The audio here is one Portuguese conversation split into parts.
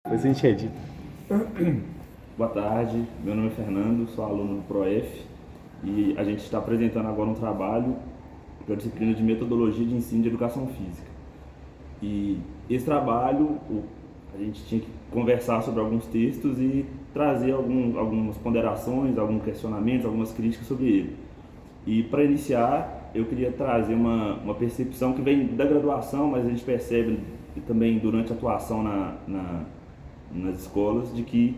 Depois a gente edita. Boa tarde, meu nome é Fernando, sou aluno do ProF e a gente está apresentando agora um trabalho para a disciplina de Metodologia de Ensino de Educação Física. E esse trabalho, a gente tinha que conversar sobre alguns textos e trazer algumas ponderações, alguns questionamentos, algumas críticas sobre ele. E para iniciar, eu queria trazer uma percepção que vem da graduação, mas a gente percebe também durante a atuação nas escolas, de que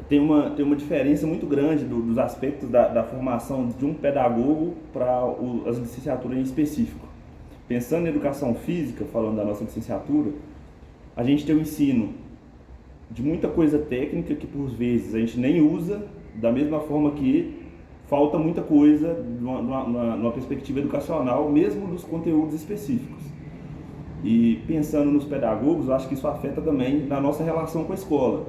tem uma diferença muito grande dos aspectos da formação de um pedagogo para as licenciaturas em específico. Pensando em educação física, falando da nossa licenciatura, a gente tem o ensino de muita coisa técnica que por vezes a gente nem usa, da mesma forma que falta muita coisa numa perspectiva educacional, mesmo dos conteúdos específicos. E pensando nos pedagogos, eu acho que isso afeta também na nossa relação com a escola.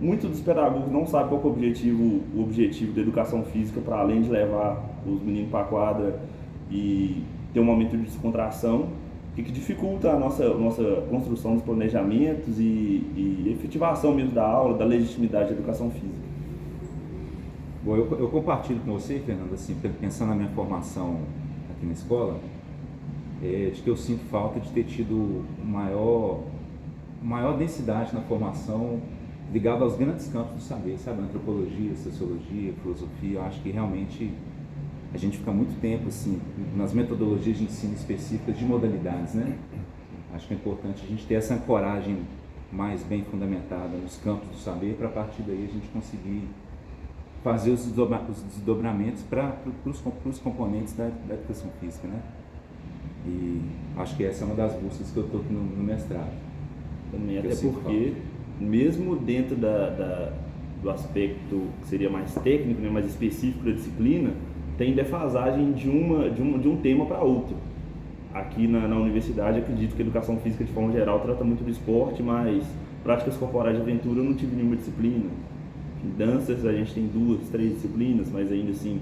Muitos dos pedagogos não sabem qual é o objetivo da educação física, para além de levar os meninos para a quadra e ter um momento de descontração, que dificulta a nossa construção dos planejamentos e efetivação mesmo da aula, da legitimidade da educação física. Bom, eu compartilho com você, Fernando, assim, pensando na minha formação aqui na escola, de que eu sinto falta de ter tido maior densidade na formação ligada aos grandes campos do saber, sabe? Antropologia, sociologia, filosofia. Eu acho que realmente a gente fica muito tempo assim nas metodologias de ensino específicas de modalidades, né? Acho que é importante a gente ter essa ancoragem mais bem fundamentada nos campos do saber, para a partir daí a gente conseguir fazer os desdobramentos para os componentes da educação física, né? E acho que essa é uma das buscas que eu estou no mestrado. Também, até porque, mesmo dentro do aspecto que seria mais técnico, né, mais específico da disciplina, tem defasagem de um tema para outro. Aqui na universidade, acredito que a educação física, de forma geral, trata muito do esporte, mas práticas corporais de aventura eu não tive nenhuma disciplina. Em danças a gente tem 2, 3 disciplinas, mas ainda assim,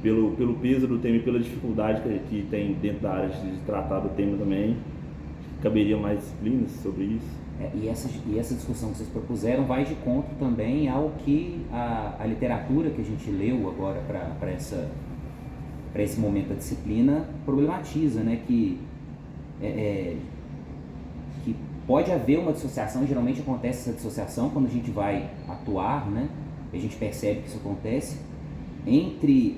pelo peso do tema e pela dificuldade que tem dentro da área de tratar do tema também, caberia mais disciplinas sobre isso. E essa discussão que vocês propuseram vai de encontro também ao que a literatura que a gente leu agora para esse momento da disciplina problematiza, né? Que pode haver uma dissociação, geralmente acontece essa dissociação quando a gente vai atuar, né? A gente percebe que isso acontece entre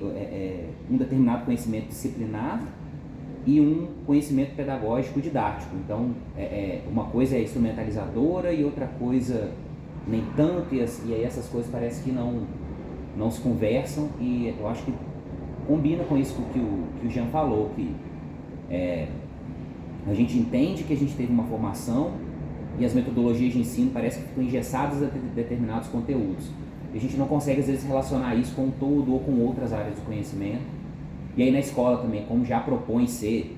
um determinado conhecimento disciplinar e um conhecimento pedagógico didático. Então, uma coisa é instrumentalizadora e outra coisa nem tanto, e aí essas coisas parece que não se conversam, e eu acho que combina com isso que o Jean falou, que a gente entende que a gente teve uma formação e as metodologias de ensino parecem que ficam engessadas a determinados conteúdos. E a gente não consegue, às vezes, relacionar isso com o todo ou com outras áreas do conhecimento. E aí na escola também, como já propõe ser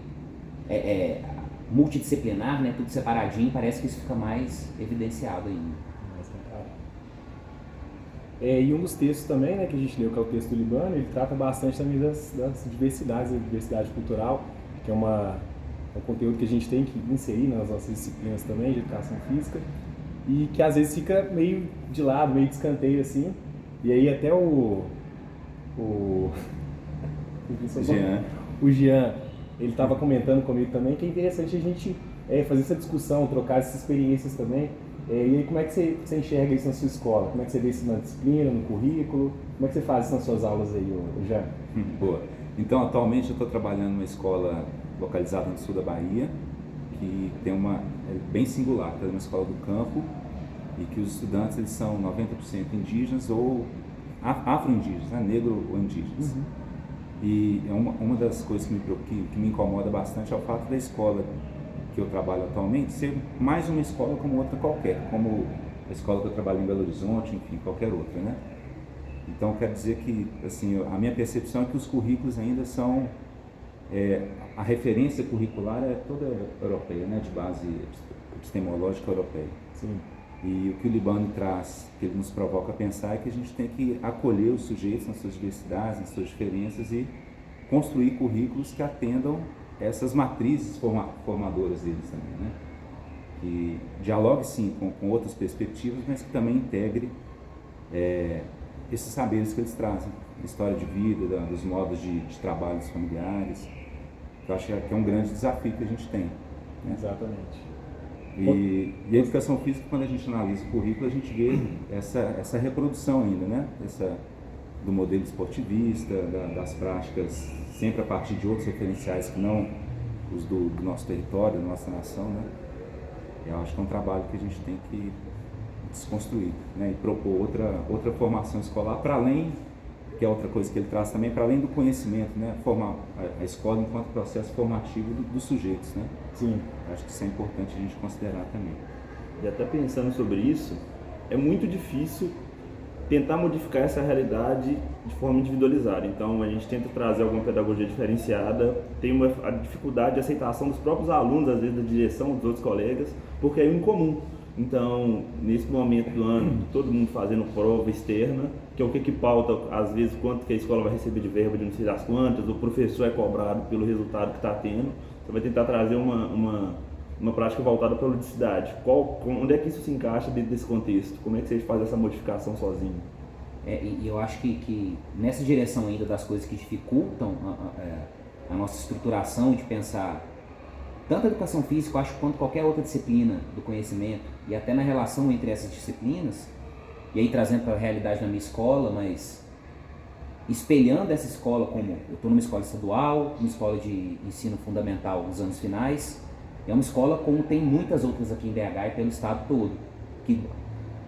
multidisciplinar, né, tudo separadinho, parece que isso fica mais evidenciado ainda. E um dos textos também, né, que a gente leu, que é o texto do Libano, ele trata bastante também das diversidades, da diversidade cultural, que é um conteúdo que a gente tem que inserir nas nossas disciplinas também, de educação física, e que às vezes fica meio de lado, meio de escanteio assim, e aí até o Jean, ele estava comentando comigo também que é interessante a gente fazer essa discussão, trocar essas experiências também. E aí, como é que você enxerga isso na sua escola? Como é que você vê isso na disciplina, no currículo? Como é que você faz isso nas suas aulas aí, Jean? Boa. Então, atualmente eu estou trabalhando numa escola localizada no sul da Bahia, que tem é bem singular, que é uma escola do campo, e que os estudantes eles são 90% indígenas ou afro-indígenas, né? Negro ou indígenas. Uhum. E uma das coisas que me incomoda bastante é o fato da escola que eu trabalho atualmente ser mais uma escola como outra qualquer, como a escola que eu trabalho em Belo Horizonte, enfim, qualquer outra, né? Então, quer dizer que, assim, a minha percepção é que os currículos ainda são... a referência curricular é toda europeia, né? De base epistemológica europeia. Sim. E o que o Libano traz, que ele nos provoca a pensar, é que a gente tem que acolher os sujeitos nas suas diversidades, nas suas diferenças e construir currículos que atendam essas matrizes formadoras deles também, né? que dialogue sim com outras perspectivas, mas que também integre esses saberes que eles trazem, história de vida, dos modos de trabalho dos familiares. Eu acho que é um grande desafio que a gente tem, né? Exatamente. E a educação física, quando a gente analisa o currículo, a gente vê essa reprodução ainda, né? Do modelo esportivista, das práticas, sempre a partir de outros referenciais que não os do nosso território, da nossa nação, né? Eu acho que é um trabalho que a gente tem que desconstruir, né? E propor outra formação escolar, para além, que é outra coisa que ele traz também, para além do conhecimento, né? Formar a escola enquanto processo formativo dos sujeitos, né? Sim. Acho que isso é importante a gente considerar também. E até pensando sobre isso, é muito difícil tentar modificar essa realidade de forma individualizada. Então, a gente tenta trazer alguma pedagogia diferenciada, tem a dificuldade de aceitação dos próprios alunos, às vezes da direção, dos outros colegas, porque é incomum. Então, nesse momento do ano, todo mundo fazendo prova externa, que é o que pauta, às vezes, quanto que a escola vai receber de verba de não sei das quantas, o professor é cobrado pelo resultado que está tendo. Você vai tentar trazer uma prática voltada para a ludicidade. Onde é que isso se encaixa dentro desse contexto? Como é que você faz essa modificação sozinho? E eu acho que nessa direção ainda das coisas que dificultam a nossa estruturação de pensar tanto a educação física, eu acho, quanto qualquer outra disciplina do conhecimento, e até na relação entre essas disciplinas, e aí trazendo para a realidade da minha escola, mas espelhando essa escola como, eu estou numa escola estadual, uma escola de ensino fundamental nos anos finais, é uma escola como tem muitas outras aqui em BH e pelo estado todo, que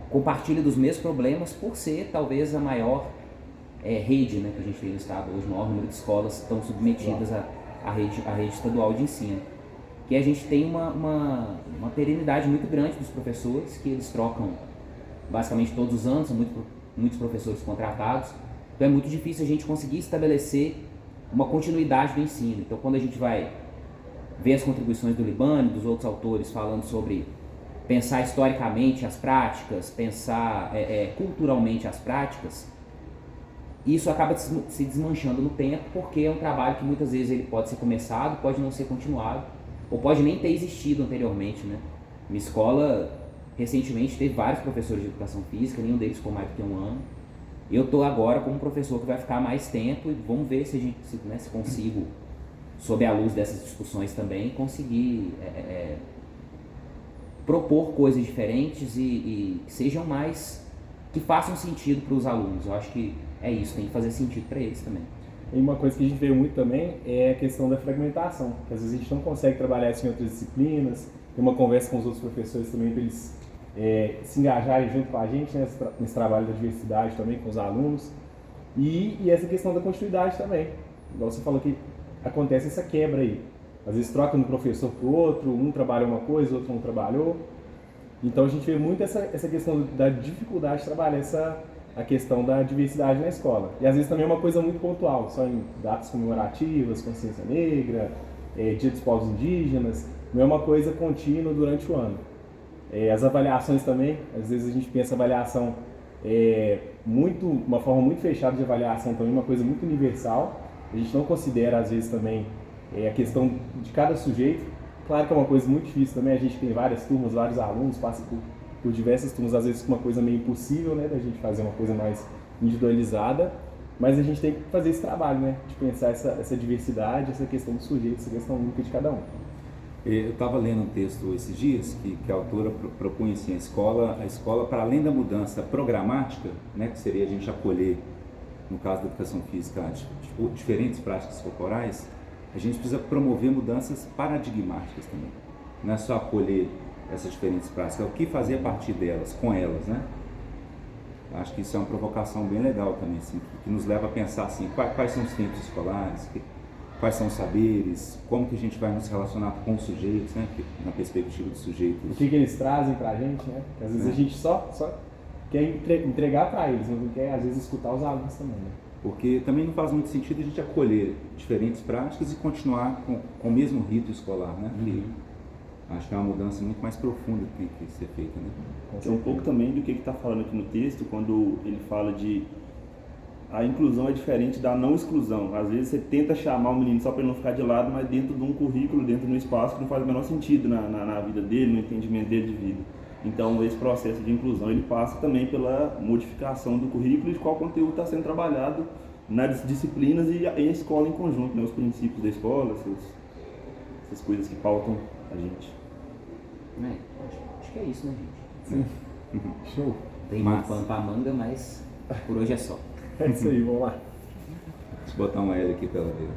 compartilha dos mesmos problemas por ser talvez a maior rede, né, que a gente tem no estado hoje, o maior número de escolas estão submetidas à rede estadual de ensino. Que a gente tem uma perenidade muito grande dos professores, que eles trocam basicamente todos os anos, são muitos professores contratados, então é muito difícil a gente conseguir estabelecer uma continuidade do ensino. Então, quando a gente vai ver as contribuições do Libânio, dos outros autores falando sobre pensar historicamente as práticas, pensar culturalmente as práticas, isso acaba se desmanchando no tempo, porque é um trabalho que muitas vezes ele pode ser começado, pode não ser continuado, ou pode nem ter existido anteriormente, né? Minha escola, recentemente, teve vários professores de educação física, nenhum deles ficou mais do que um ano. Eu estou agora como professor que vai ficar mais tempo e vamos ver se consigo, sob a luz dessas discussões também, conseguir propor coisas diferentes e que sejam mais, que façam sentido para os alunos. Eu acho que é isso, tem que fazer sentido para eles também. E uma coisa que a gente vê muito também é a questão da fragmentação, que às vezes a gente não consegue trabalhar isso em outras disciplinas, tem uma conversa com os outros professores também para eles se engajarem junto com a gente, né, nesse trabalho da diversidade também com os alunos, e essa questão da continuidade também, igual você falou que acontece essa quebra aí, às vezes troca de um professor para o outro, um trabalha uma coisa, o outro não trabalhou, então a gente vê muito essa questão da dificuldade de trabalhar a questão da diversidade na escola. E às vezes também é uma coisa muito pontual, só em datas comemorativas, consciência negra, dia dos povos indígenas, não é uma coisa contínua durante o ano. As avaliações também, às vezes a gente pensa avaliação uma forma muito fechada de avaliação também, uma coisa muito universal, a gente não considera às vezes também a questão de cada sujeito. Claro que é uma coisa muito difícil também, a gente tem várias turmas, vários alunos, passa por diversas turmas, às vezes uma coisa meio impossível, né, da gente fazer uma coisa mais individualizada, mas a gente tem que fazer esse trabalho, né, de pensar essa diversidade, essa questão do sujeito, essa questão única de cada um. Eu estava lendo um texto esses dias que a autora propunha assim, a escola para além da mudança programática, né, que seria a gente acolher, no caso da educação física, diferentes práticas corporais, a gente precisa promover mudanças paradigmáticas também, não é só acolher essas diferentes práticas, é o que fazer a partir delas, com elas, né? Acho que isso é uma provocação bem legal também, assim, que nos leva a pensar assim, quais são os tempos escolares, quais são os saberes, como que a gente vai nos relacionar com os sujeitos, né? Na perspectiva dos sujeitos. O que eles trazem pra gente, né? Porque às vezes a gente só quer entregar para eles, mas não quer às vezes escutar os alunos também, né? Porque também não faz muito sentido a gente acolher diferentes práticas e continuar com o mesmo rito escolar, né? Acho que é uma mudança muito mais profunda que tem que ser feita, né? É um pouco também do que ele está falando aqui no texto, quando ele fala de a inclusão é diferente da não exclusão. Às vezes você tenta chamar o menino só para ele não ficar de lado, mas dentro de um currículo, dentro de um espaço que não faz o menor sentido na vida dele, no entendimento dele de vida. Então esse processo de inclusão ele passa também pela modificação do currículo e de qual conteúdo está sendo trabalhado nas disciplinas e a escola em conjunto, né? Os princípios da escola, essas coisas que pautam a gente. Acho que é isso, né, gente? Show. Tem muito pano pra manga, mas por hoje é só. É isso aí, vamos lá. Deixa eu botar uma L aqui para ela ver.